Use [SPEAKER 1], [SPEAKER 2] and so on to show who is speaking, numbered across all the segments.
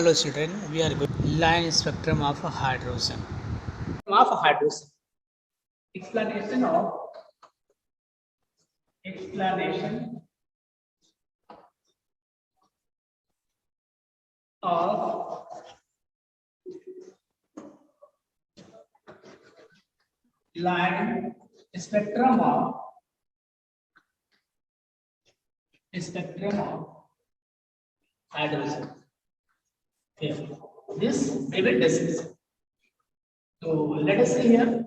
[SPEAKER 1] Hello children, we are going line spectrum of hydrogen.
[SPEAKER 2] Explanation of line spectrum of hydrogen. Here, this we will discuss. So let us see here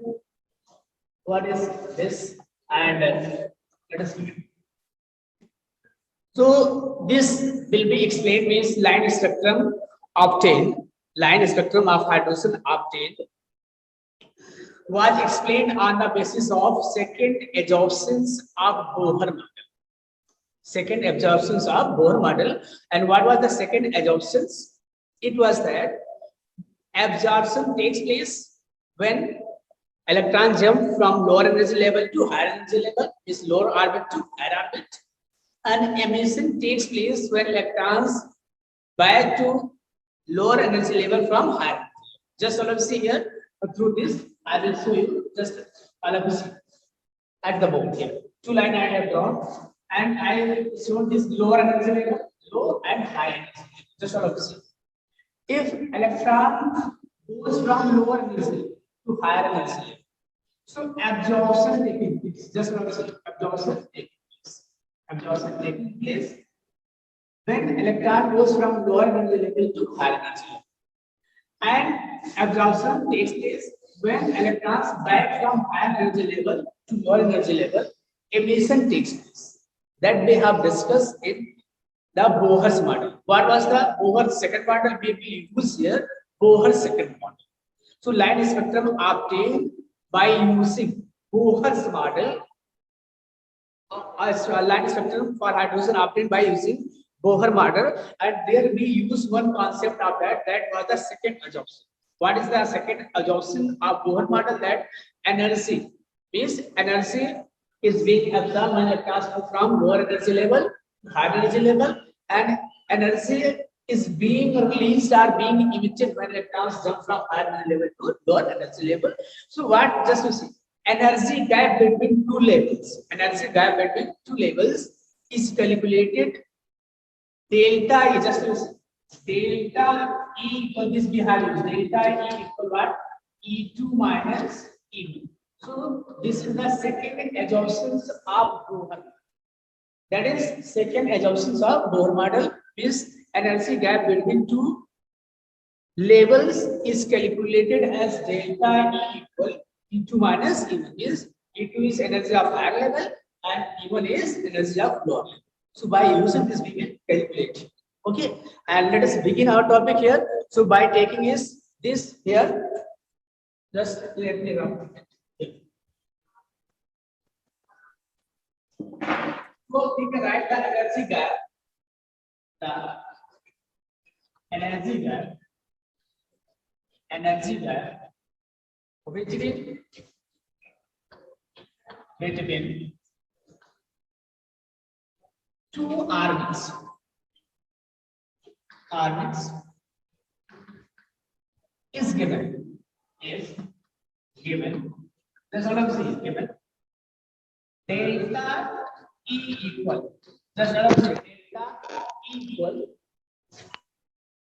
[SPEAKER 2] what is this, and let us see. So this will be explained means line spectrum of hydrogen obtained was explained on the basis of second absorptions of Bohr model. Second absorptions of Bohr model. And what was the second absorptions? It was that absorption takes place when electrons jump from lower energy level to higher energy level, is lower orbit to higher orbit. And emission takes place when electrons back to lower energy level from higher. Just all of you see here through this, I will show you. Just all of you see at the board here. Two lines I have drawn, and I will show this lower energy level, low and high energy level. Just all of you see. If electron goes from lower energy to higher energy level, so absorption taking place. Just all of you see, absorption taking place when electron goes from lower energy level to higher energy level, and absorption takes place when electrons back from higher energy level to lower energy level. Emission takes place. That we have discussed in the Bohr's model. What was the Bohr's second model? We will use here Bohr's second model. So line spectrum obtained by using Bohr's model. Line spectrum for hydrogen obtained by using Bohr model, and there we use one concept of that was the second absorption. What is the second absorption of Bohr model? That energy means energy is being absorbed when electrons move from lower energy level to higher energy level, and energy is being released or being emitted when electrons jump from higher energy level to lower energy level. So what, just to see, energy gap between two levels. Energy gap between two levels is calculated. Delta E, just use delta E equal this we have used. Delta E equal what? E2 minus E2. So this is the second absorptions of Bohr. That is second absorptions of Bohr model. Means energy gap between two levels is calculated as delta E equal E2 minus E1. Is E2 is energy of higher level and E1 is energy of lower level. So by using this we will calculate. Okay, and let us begin our topic here. So by taking this here, just let me run. So we can write the energy gap. Energy gap between two orbits is given. That's all I'm saying. Given delta E equal. That's all I'm saying. Delta E equal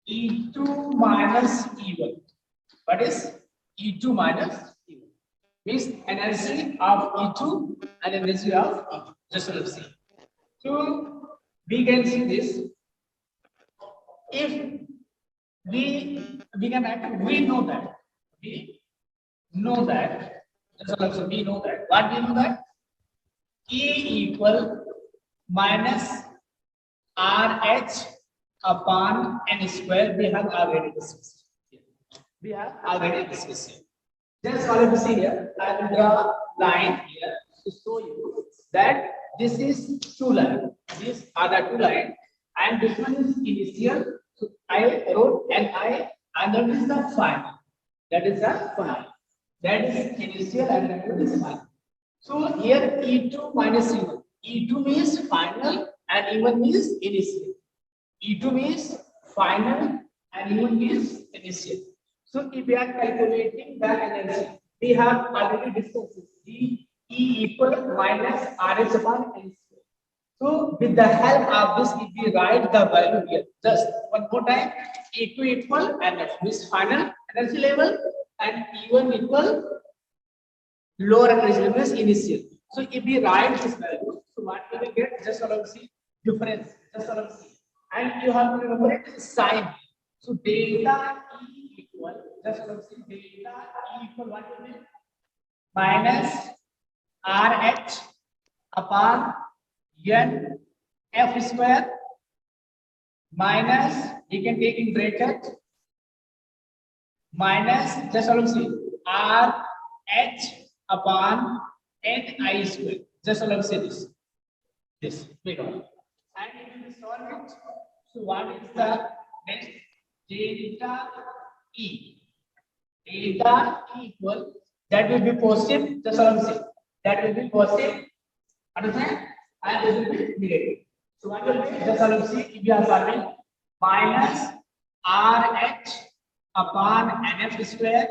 [SPEAKER 2] E2 minus E1. What is E2 minus E1? Means energy of E2 and energy of E2. Just all I'm saying. So we can see this. If we can write, we know that that's also we know that. What we know that? E equal minus RH upon N square. We have already discussed. Just all of you see here. I will draw line here to show you that this is two lines. These are the two lines, and this one is initial. So I wrote NI, and that is the final. That is initial, and that is final. So here E2 minus E1. E2 means final, and E1 means initial. E2 means final, and U1 is initial. So if we are calculating the energy, we have already discussed this. E equal minus RH upon N square. So with the help of this, if we write the value here, just one more time, E2 equal NF, means final energy level, and E1 equal lower energy level is initial. So if we write this value, so what we will get? Just allow see difference. Just allow see, and you have to remember it is sign. So delta E equal, just allow see, delta E equal what will be? Minus RH upon N F square minus, we can take in bracket, minus, just allow see, RH upon Ni square. Just allow see this, wait on. And if you solve it, so what is the next? Delta E. Delta E equal, that will be positive, just allow see, that will be positive, understand? And this will be negative. So what will be? Just allow see, if you are solving, minus RH upon NF square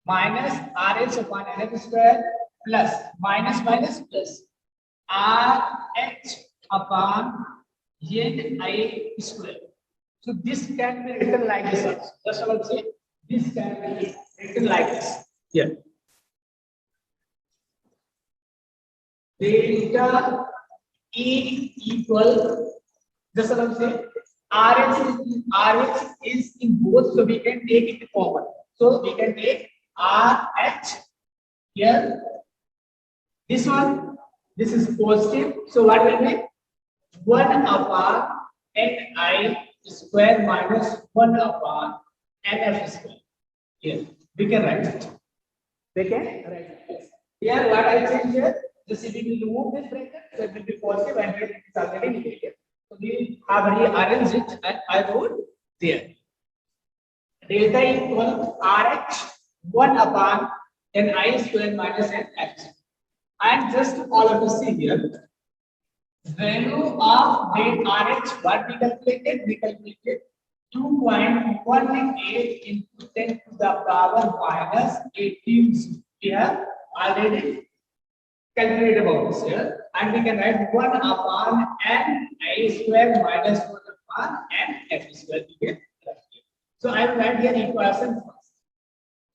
[SPEAKER 2] minus RH upon NF square plus minus plus RH upon Ni square. So this can be written like this also. Just I will say this can be written like this. Here. Delta E equal, just I will say RH is in both, so we can take it common. So we can take RH here. This one, this is positive. So what will be? 1 upon Ni square minus 1 upon NF square. Here, we can write it. We can write it. Here, what I change here? Just if we will remove this bracket, so it will be positive and here it is already negative. So we have rearranged it and I wrote there. Delta equal RH 1 upon Ni square minus NF. And just all of us see here, value of RH, what we calculated? We calculated 2.18 into 10 to the power minus 18. We have already calculated about this here, and we can write 1 upon Ni square minus 1 upon Nf square. We can write here. So I will write here equation first.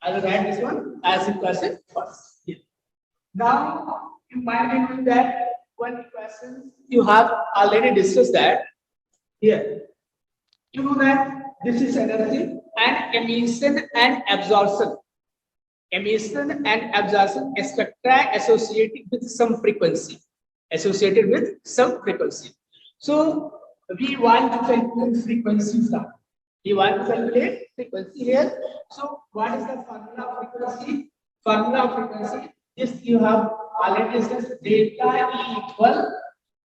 [SPEAKER 2] I will write this one as equation first. Here. Now, you might remember that one equation you have already discussed that here. You know that this is energy and emission and absorption. Emission and absorption spectra associated with some frequency. Associated with some frequency. So we want to calculate frequency now. We want to calculate frequency here. So what is the formula of frequency? Formula of frequency. This you have already discussed. Delta E equal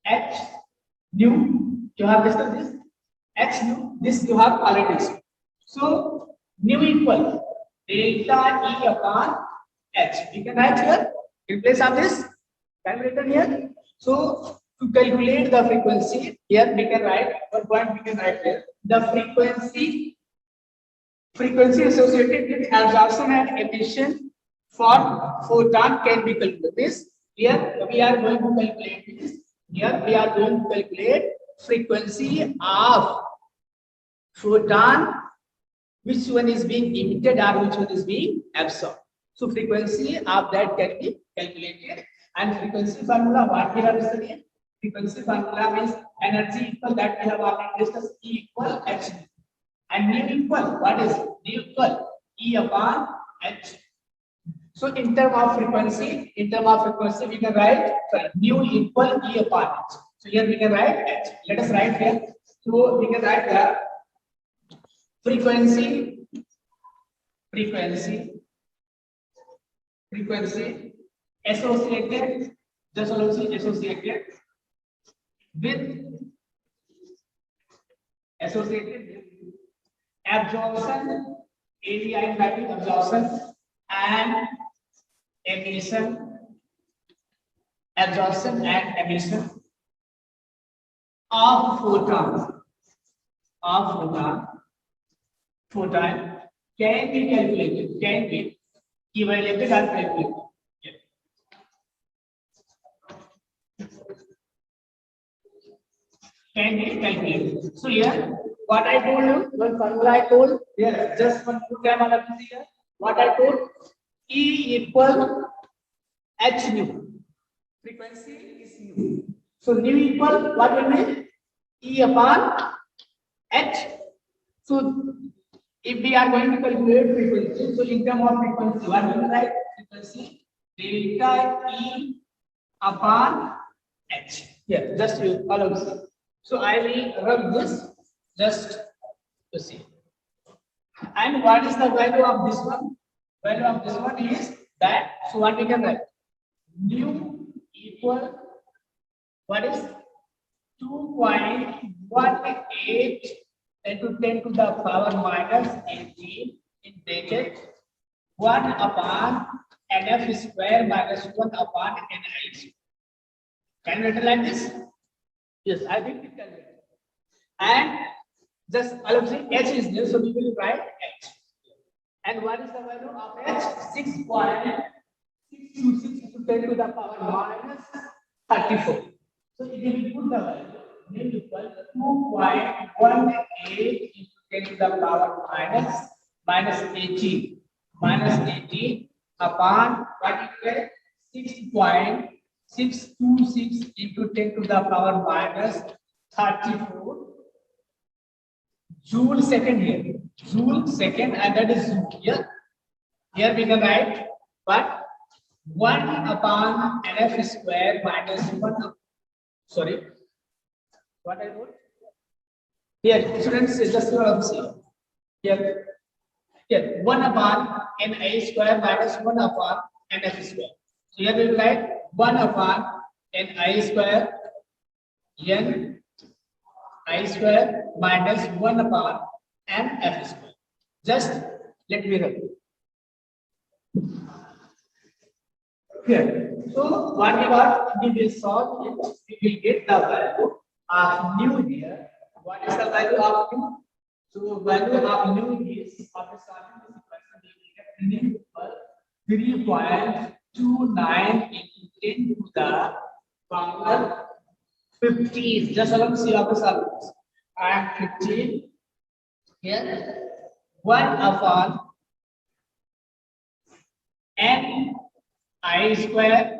[SPEAKER 2] H nu. You have discussed this. H nu. This you have already discussed. So nu equal delta E upon H. We can write here in place of this. Can be written here. So to calculate the frequency, here we can write one point. We can write here the frequency associated with absorption and emission for photon can be calculated. This here we are going to calculate this. Here we are going to calculate frequency of photon, which one is being emitted or which one is being absorbed. So frequency of that can be calculated, and frequency formula what we have studied. Frequency formula means energy equal that we have already discussed, E equal H, and nu equal what is nu equal E upon H. So in term of frequency, we can write nu equal E upon H. So here we can write H. Let us write here. So we can write here frequency associated, just associated with absorption, area in bracket absorption and emission, absorption and emission of photon photon can be calculated, can be evaluated or calculated. Yeah. Can be calculated. So here, what I told you, one formula I told, here, just one more time I have to see here. What I told, E equal H nu. Frequency is nu. So nu equal what will be? E upon H. So if we are going to calculate frequency, so in terms of frequency, what will be like? Frequency delta E upon H. Yeah, just you follow this. So I will rub this just to see. And what is the value of this one? Value of this one is that. So what we can write? Nu equal what is 2.18 into 10 to the power minus 18 in bracket 1 upon NF square minus 1 upon NI square. Can you write like this? Yes, I think it can be. And just I'll say H is there, so we will write H. And what is the value of H? 6.626 into 10 to the power minus 34. So if we put the value, then equal 2.18 into 10 to the power minus 18 upon what you get 6.626 into 10 to the power minus 34 joule second here. Joule second, and that is joule here. Here we can write what 1 upon NF square minus 1. Sorry, what I wrote here, students, just see here. Here 1 upon NA square minus 1 upon NF square. So here we will write 1 upon NI square N I square minus 1 upon NF square. Just let me write here. So what we got, we will solve it. We will get the value of nu here. What is the value of nu? So value of nu is after solving this equation, we will get nu equal 3.29 into 10 to the power 15. Just let me see after solving this. And 15 here 1 upon n I square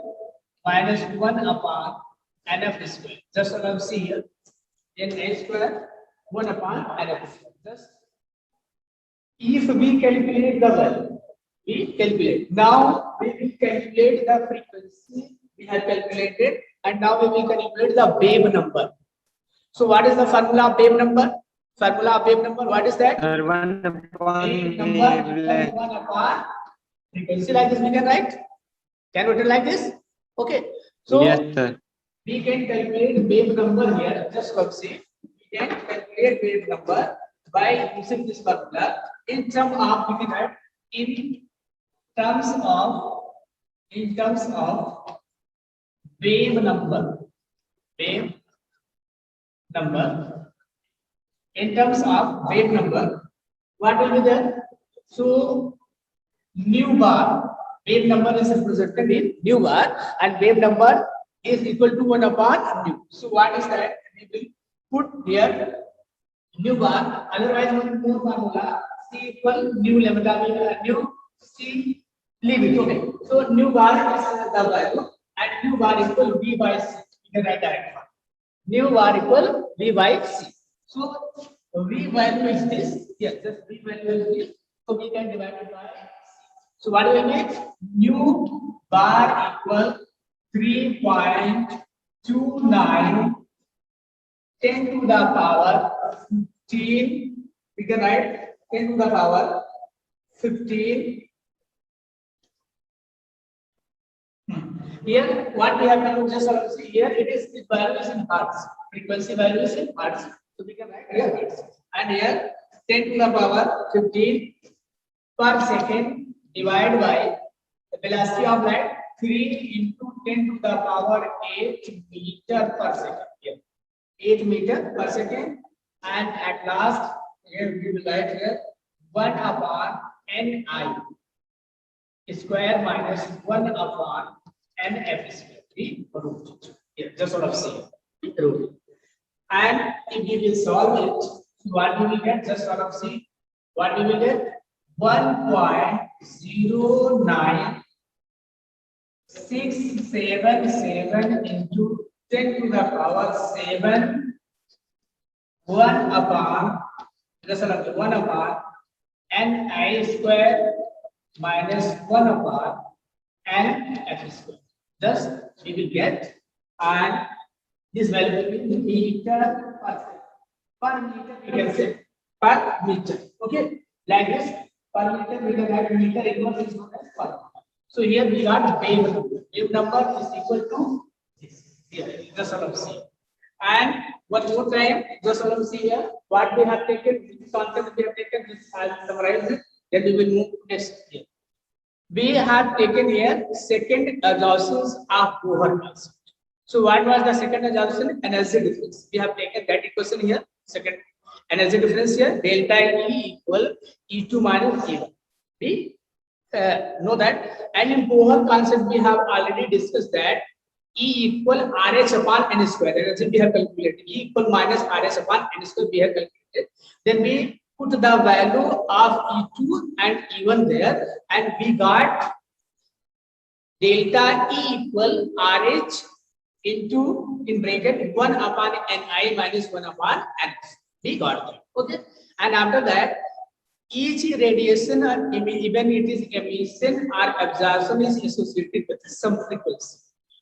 [SPEAKER 2] minus 1 upon NF square. Just what I'm seeing here. N I square 1 upon NF square. Just if we calculate the value, we calculate. Now we will calculate the frequency we have calculated, and now we will calculate the wave number. So what is the formula of wave number? Formula of wave number, what is that?
[SPEAKER 3] 1 upon
[SPEAKER 2] Wave number 1 upon frequency, like this we can write. Can we write like this? Okay. So
[SPEAKER 3] yes, sir.
[SPEAKER 2] we can calculate wave number here. Just let's see. We can calculate wave number by using this formula. In terms of, we can write in terms of wave number. Wave number. In terms of wave number, what will be there? So nu bar. Wave number is represented in nu bar, and wave number is equal to 1 upon nu. So what is that? We will put here nu bar. Otherwise, one more formula C equal nu lambda nu C. Leave it. Okay. So nu bar is the value, and nu bar equal V by C. We can write direct form. Nu bar equal V by C. So V value is this. Yes, this V value is this. So we can divide it by. So what do we make? Nu bar equal 3.29 10 to the power 15. We can write 10 to the power 15. Here, what we have to do, just see here, it is the value is in hertz. Frequency value is in hertz. So we can write here hertz. And here 10 to the power 15 per second divided by the velocity of light 3 into 10 to the power 8 meter per second. Here 8 meter per second, and at last here we will write here 1 upon Ni square minus 1 upon Nf square. The root. Yeah, just sort of see root. And if we will solve it, what we will get? Just sort of see what we will get. 1.09677 into 10 to the power 7, 1 upon, just 1 upon Ni square minus 1 upon Nf square. Thus, we will get, and this value will be meter per second. Per meter, we can say per meter. Okay, like this, per meter, we can have meter inverse is known as per meter. So here we got wave number. Wave number is equal to this. Here, just sort of see. And one more time, just sort of see here, what we have taken, this concept we have taken, this I'll summarize it, then we will move to next here. We have taken here second assumptions of Bohr concept. So what was the second assumption? Energy difference. We have taken that equation here. Second energy difference here, delta E equal E2 minus E1. We know that. And in Bohr concept, we have already discussed that E equal RH upon N square. Energy we have calculated. E equal minus RH upon N square we have calculated. Then we put the value of E2 and E1 there, and we got delta E equal RH into in bracket 1 upon Ni minus 1 upon N. We got that. Okay. And after that, each radiation or even it is emission or absorption is associated with some frequency.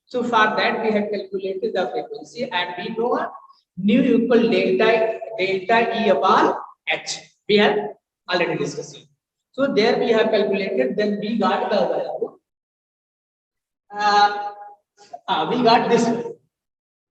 [SPEAKER 2] So for that we have calculated the frequency, and we know nu equal delta E upon H. We have already discussed it. So there we have calculated. Then we got the value. We got this value.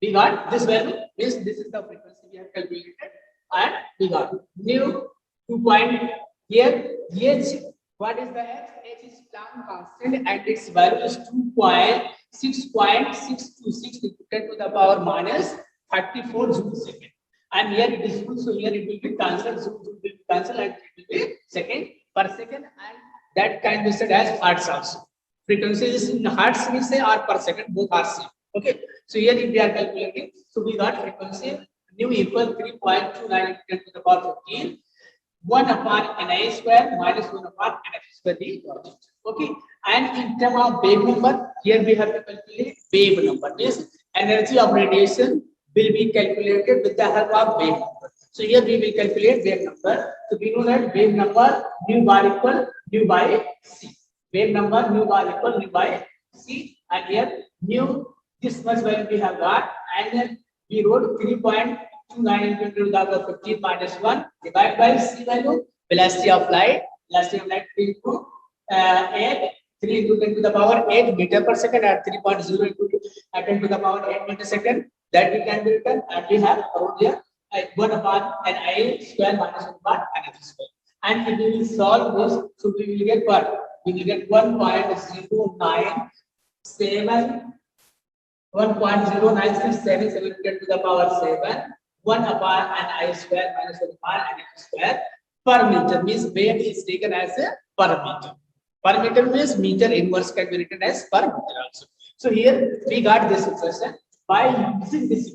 [SPEAKER 2] We got this value. This is the frequency we have calculated, and we got nu 2 point here. H. What is the H? H is Planck constant, and its value is 2.626 10 to the power minus 34 joule second. And here it is full, so here it will be cancelled. Joule will be cancelled, and it will be second per second, and that can be said as hertz also. Frequency is in hertz we say, or per second, both are same. Okay, so here if we are calculating, so we got frequency nu equal 3.29 10 to the power 15, 1 upon Ni square minus 1 upon Nf square the object. Okay, and in terms of wave number, here we have to calculate wave number. Means energy of radiation will be calculated with the help of wave number. So here we will calculate wave number. So we know that wave number nu bar equal nu by c. Wave number nu bar equal nu by c, and here nu this much value we have got, and then we wrote 3.29 into 10 to the power 15 minus 1 divided by c value, velocity of light. Velocity of light 3 into 3 into 10 to the power 8 meter per second, at 3.0 into 10 to the power 8 meter second. That we can be written, and we have around here 1 upon Ni square minus 1 upon Nf square. And if we will solve this, so we will get what? We will get 1.09677 10 to the power 7, 1 upon Ni square minus 1 upon Nf square per meter. Means wave is taken as a per meter. Per meter means meter inverse can be written as per meter also. So here we got this expression. By using this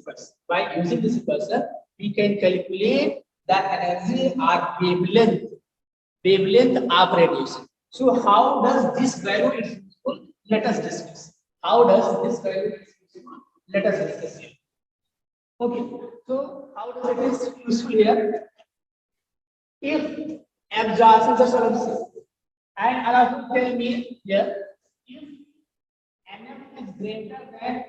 [SPEAKER 2] equation, we can calculate the energy or wavelength of radiation. So how does this value is useful? Let us discuss. How does this value is useful? Let us discuss here. Okay. So how does it is useful here? If absorption, just and also tell me here, if Nf is greater than Ni.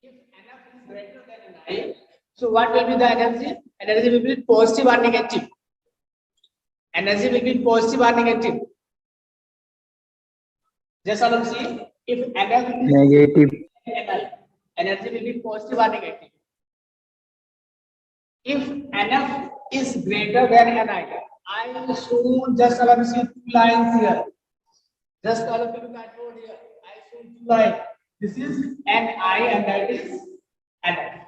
[SPEAKER 2] If Nf is greater than Ni, so what will be the energy? Energy will be positive or negative. Energy will be positive or negative. Just all see, if Nf is
[SPEAKER 3] Negative.
[SPEAKER 2] Ni, energy will be positive or negative. If Nf is greater than Ni, I will show just all see 2 lines here. Just all of you can note here. I show 2 lines. This is Ni and that is Nf.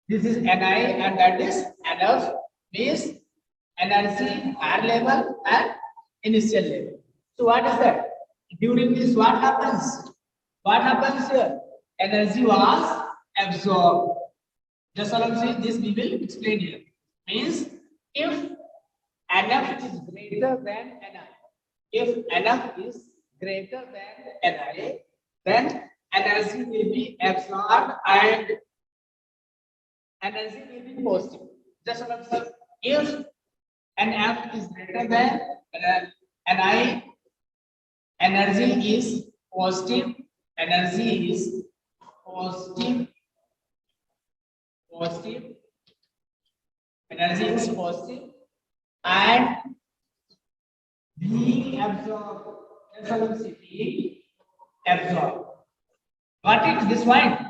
[SPEAKER 2] This is Ni and that is Nf. Means energy higher level and initial level. So what is that? During this, what happens? What happens here? Energy was absorbed. Just see this we will explain here. Means if NF is greater than NI, if NF is greater than NI, then energy will be absorbed and energy will be positive. Just see if NF is greater than NI, energy is positive. Energy is positive. Energy is positive and being absorbed. Being absorbed. What is this point?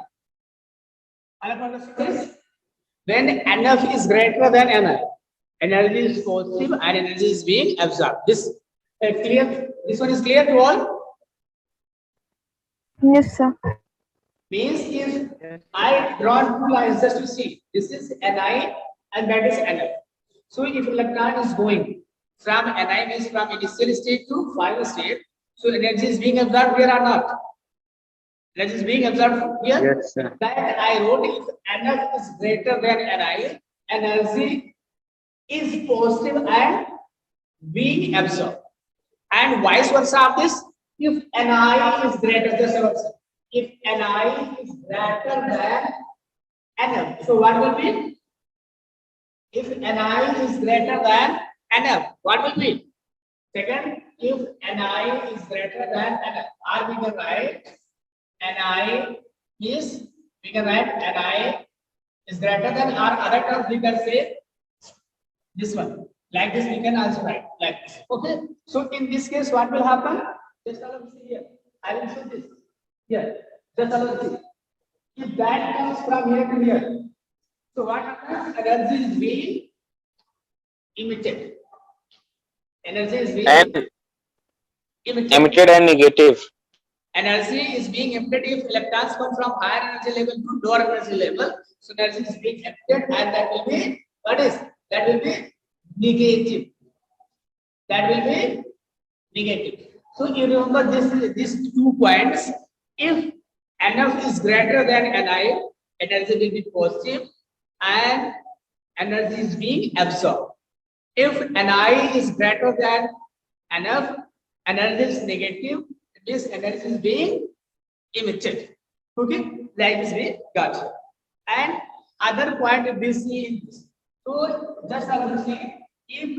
[SPEAKER 2] When NF is greater than NI, energy is positive and energy is being absorbed. This clear. This one is clear to all.
[SPEAKER 3] Yes, sir.
[SPEAKER 2] Means if I draw two lines just to see, this is Ni and that is NF. So if electron is going from Ni, means from initial state to final state, so energy is being absorbed here or not? Energy is being absorbed here.
[SPEAKER 4] Yes, sir.
[SPEAKER 2] That I wrote, if NF is greater than Ni, energy is positive and being absorbed. And vice versa of this, if Ni is greater, just if Ni is greater than NF, so what will be? If Ni is greater than NF, what will be? Second, if Ni is greater than NF, or we can write Ni is, we can write Ni is greater than, or other terms we can say this one. Like this, we can also write like this. Okay. So in this case, what will happen? Just see here. I will show this. Here. Just see. If that comes from here to here, so what happens? Energy is being emitted. Energy is being
[SPEAKER 4] Emitted and negative.
[SPEAKER 2] Energy is being emitted if electrons come from higher energy level to lower energy level. So energy is being emitted, and that will be, what is? That will be negative. That will be negative. So you remember these 2 points. If NF is greater than Ni, energy will be positive and energy is being absorbed. If Ni is greater than NF, energy is negative. This energy is being emitted. Okay, like this we got. And other point we see is, so just see, if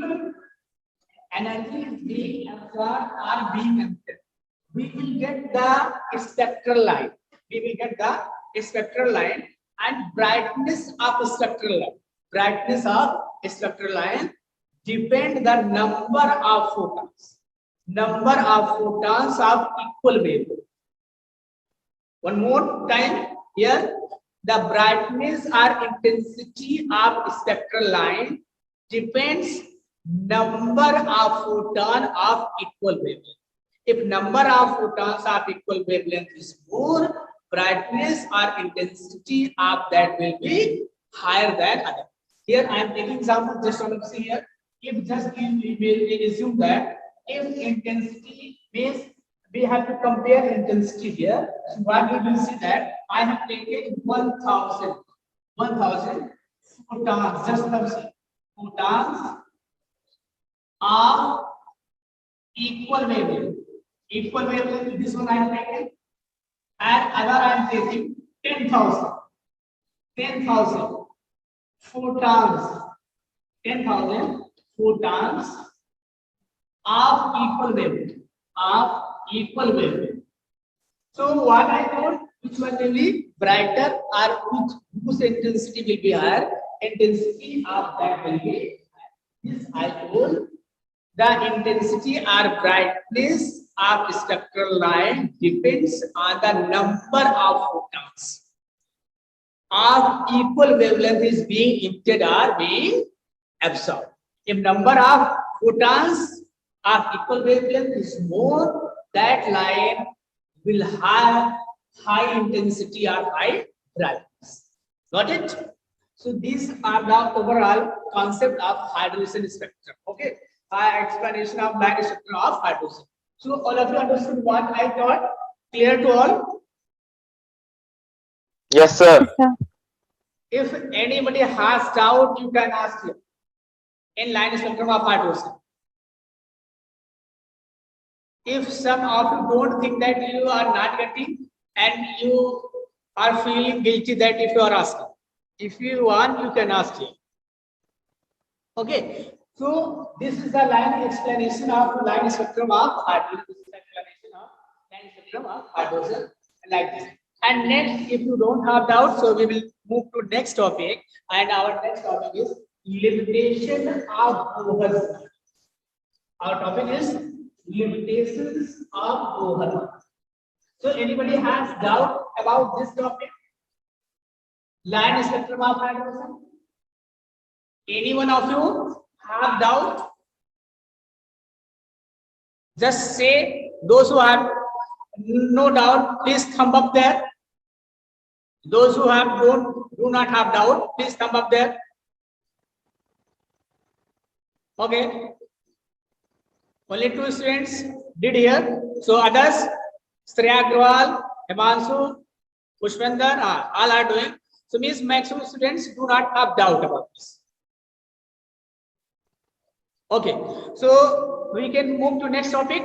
[SPEAKER 2] energy is being absorbed or being emitted, we will get the spectral line. We will get the spectral line and brightness of spectral line. Brightness of spectral line depend the number of photons. Number of photons of equal wavelength. One more time here, the brightness or intensity of spectral line depends number of photon of equal wavelength. If number of photons of equal wavelength is more, brightness or intensity of that will be higher than other. Here I am taking example just on see here. If just we will assume that if intensity means we have to compare intensity here. So what we will see that I have taken 1000 photons, just see photons of equal wavelength. Equal wavelength, this one I have taken, and other I am taking 10,000 photons, 10,000 photons of equal wavelength. So what I told, which one will be brighter or whose intensity will be higher, intensity of that will be higher. This I told, the intensity or brightness of spectral line depends on the number of photons of equal wavelength is being emitted or being absorbed. If number of photons of equal wavelength is more, that line will have high intensity or high brightness. Got it? So these are the overall concept of hydrogen spectrum. Okay, explanation of line spectrum of hydrogen. So all of you understood what I taught? Clear to all?
[SPEAKER 3] Yes, sir.
[SPEAKER 2] If anybody has doubt, you can ask him in line spectrum of hydrogen. If some of you don't think that you are not getting and you are feeling guilty that if you are asking, if you want, you can ask him. Okay, so this is the line explanation of line spectrum of hydrogen. This is the explanation of line spectrum of hydrogen like this. And next, if you don't have doubt, so we will move to next topic, and our next topic is limitation of Bohr model. Our topic is limitations of Bohr model. So anybody has doubt about this topic? Line spectrum of hydrogen? Any one of you have doubt? Just say, those who have no doubt, please thumb up there. Those who have do not have doubt, please thumb up there. Okay. Only 2 students did here. So others, Shreya Agrawal, Himanshu, Pushpender, all are doing. So means maximum students do not have doubt about this. Okay, so we can move to next topic.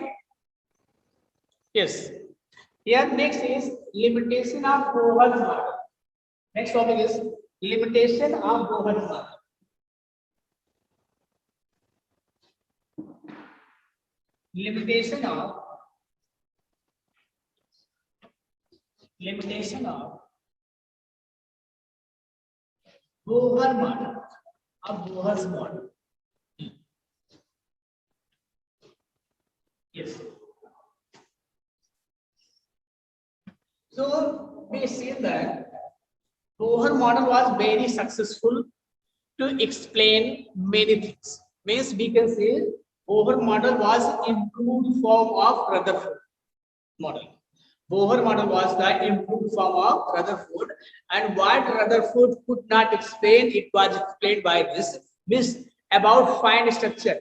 [SPEAKER 2] Yes. Here next is limitation of Bohr's model. Next topic is limitation of Bohr's model. Limitation of Bohr model. Of Bohr's model. Yes. So we see that Bohr model was very successful to explain many things. Means we can say Bohr model was improved form of Rutherford model. Bohr model was the improved form of Rutherford, and what Rutherford could not explain, it was explained by this. Means about fine structure,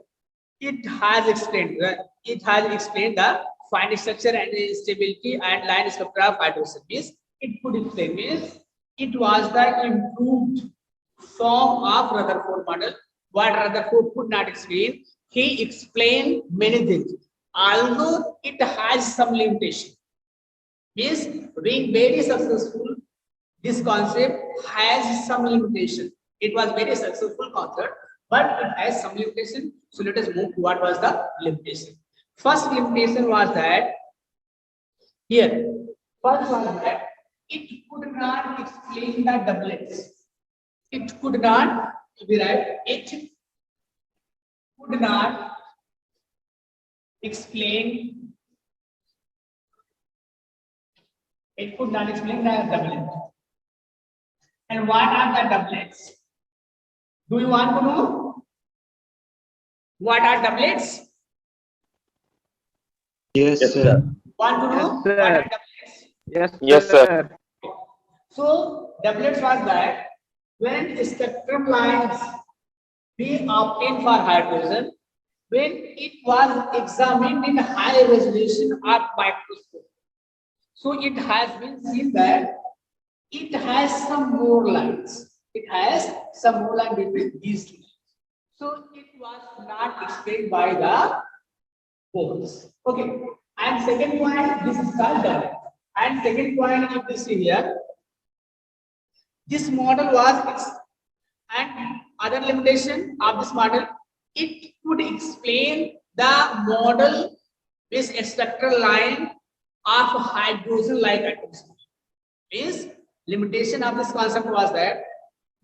[SPEAKER 2] it has explained. It has explained the fine structure and stability and line spectra of hydrogen. Means it could explain. Means it was the improved form of Rutherford model. What Rutherford could not explain, he explained many things. Although it has some limitation. Means being very successful, this concept has some limitation. It was very successful concept, but it has some limitation. So let us move to what was the limitation. First limitation was that here. First was that it could not explain the doublets. It could not be right. It could not explain. It could not explain the doublet. And what are the doublets? Do you want to know? What are doublets?
[SPEAKER 4] Yes, sir.
[SPEAKER 2] Want to know
[SPEAKER 4] Yes, sir.
[SPEAKER 2] what are doublets?
[SPEAKER 3] Yes, sir.
[SPEAKER 2] So doublets was that when spectrum lines be obtained for hydrogen, when it was examined in high resolution of microscope. So it has been seen that it has some more lines. It has some more line between these two. So it was not explained by the Bohr's. Okay. And second point, this is called doublet. And second point, if you see here, this model was and other limitation of this model, it could explain the model with a spectral line of hydrogen like atmosphere. Means limitation of this concept was that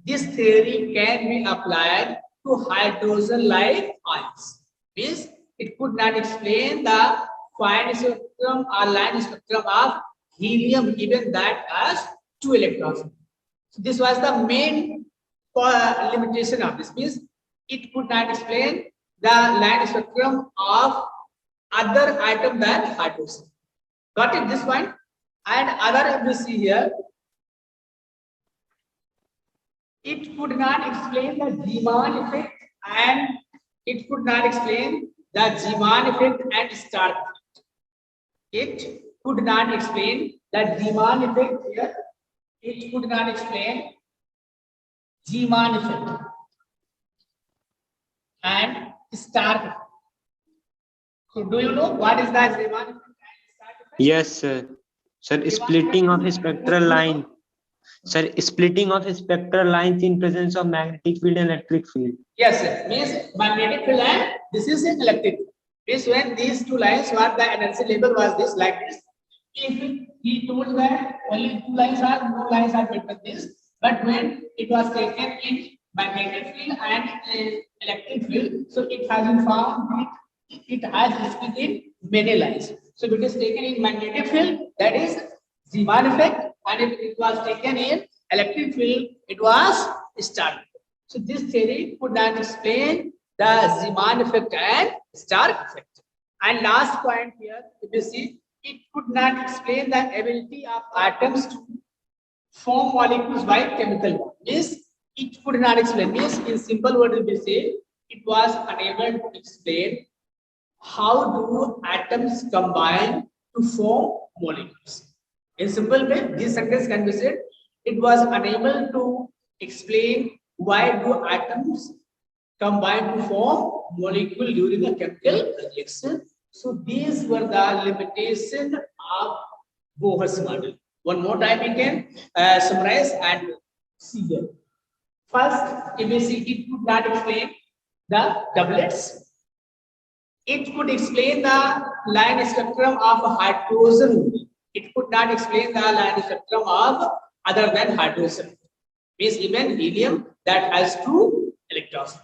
[SPEAKER 2] this theory can be applied to hydrogen like ions. Means it could not explain the fine spectrum or line spectrum of helium, even that has 2 electrons. So this was the main limitation of this. Means it could not explain the line spectrum of other atom than hydrogen. Got it, this one? And other we see here, it could not explain the Zeeman effect, and it could not explain the Zeeman effect and Stark effect. It could not explain the Zeeman effect here. It could not explain Zeeman effect and Stark effect. So, do you know what is the Zeeman effect and Stark effect?
[SPEAKER 3] Yes, sir. Sir, splitting of spectral line. Sir, splitting of spectral lines in presence of magnetic field and electric field.
[SPEAKER 2] Yes, sir. Means magnetic field and this is an electric field. Means when these two lines were, the energy level was this, like this. If he told that only two lines are, no lines are between this, but when it was taken in magnetic field and electric field, so it has been found that it has split in many lines. So if it is taken in magnetic field, that is Zeeman effect, and if it was taken in electric field, it was Stark effect. So this theory could not explain the Zeeman effect and Stark effect. And last point here, if you see, it could not explain the ability of atoms to form molecules by chemical bond. Means it could not explain. Means in simple words, if you say, it was unable to explain how do atoms combine to form molecules. In simple way, this sentence can be said, it was unable to explain why do atoms combine to form molecule during a chemical reaction. So these were the limitations of Bohr's model. One more time we can summarize and see here. First, if we see, it could not explain the doublets. It could explain the line spectrum of hydrogen. It could not explain the line spectrum of other than hydrogen. Means even helium that has two electrons.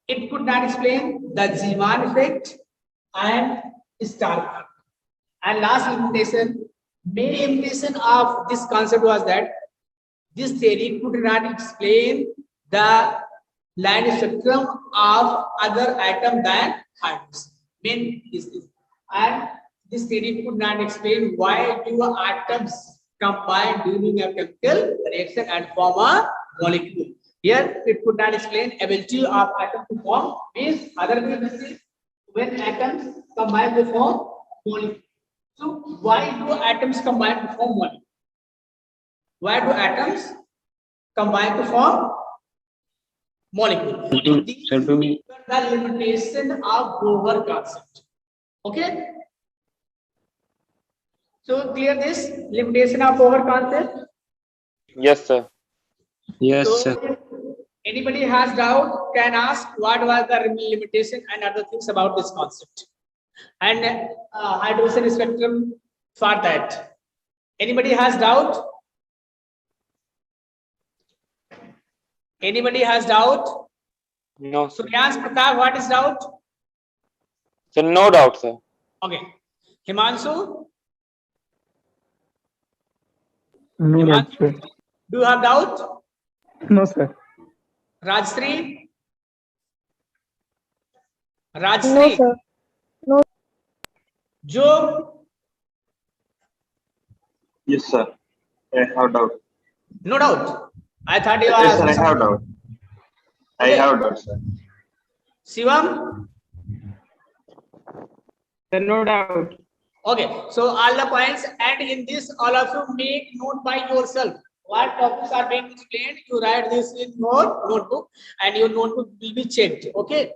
[SPEAKER 2] It could not explain the Zeeman effect and Stark effect. And last limitation, main limitation of this concept was that this theory could not explain the line spectrum of other atom than hydrogen. Main is this. And this theory could not explain why do atoms combine during a chemical reaction and form a molecule. Here it could not explain ability of atom to form. Means other than this, when atoms combine to form molecule. So why do atoms combine to form molecule? Why do atoms combine to form molecule? These are the limitation of Bohr concept. Okay. So clear this limitation of Bohr concept?
[SPEAKER 4] Yes, sir.
[SPEAKER 3] Yes,
[SPEAKER 2] So,
[SPEAKER 3] sir.
[SPEAKER 2] if anybody has doubt, can ask what was the limitation and other things about this concept. And hydrogen spectrum for that. Anybody has doubt? Anybody has doubt?
[SPEAKER 4] No, sir.
[SPEAKER 2] Suryansh Pratap, what is doubt?
[SPEAKER 4] Sir, no doubt, sir.
[SPEAKER 2] Okay. Himanshu?
[SPEAKER 5] No doubt, sir.
[SPEAKER 2] Do you have doubt?
[SPEAKER 5] No, sir.
[SPEAKER 2] Rajshree?
[SPEAKER 6] No,
[SPEAKER 2] Rajshree?
[SPEAKER 6] sir.
[SPEAKER 2] Joe?
[SPEAKER 7] Yes, sir. I have doubt.
[SPEAKER 2] No doubt. I thought you are
[SPEAKER 7] Yes, sir. I
[SPEAKER 2] asking
[SPEAKER 7] have doubt. I
[SPEAKER 2] Okay.
[SPEAKER 7] have doubt, sir.
[SPEAKER 2] Shivam?
[SPEAKER 5] Sir, no doubt.
[SPEAKER 2] Okay, so all the points, and in this, all of you make note by yourself. What topics are being explained, you write this in your notebook, and your notebook will be checked. Okay.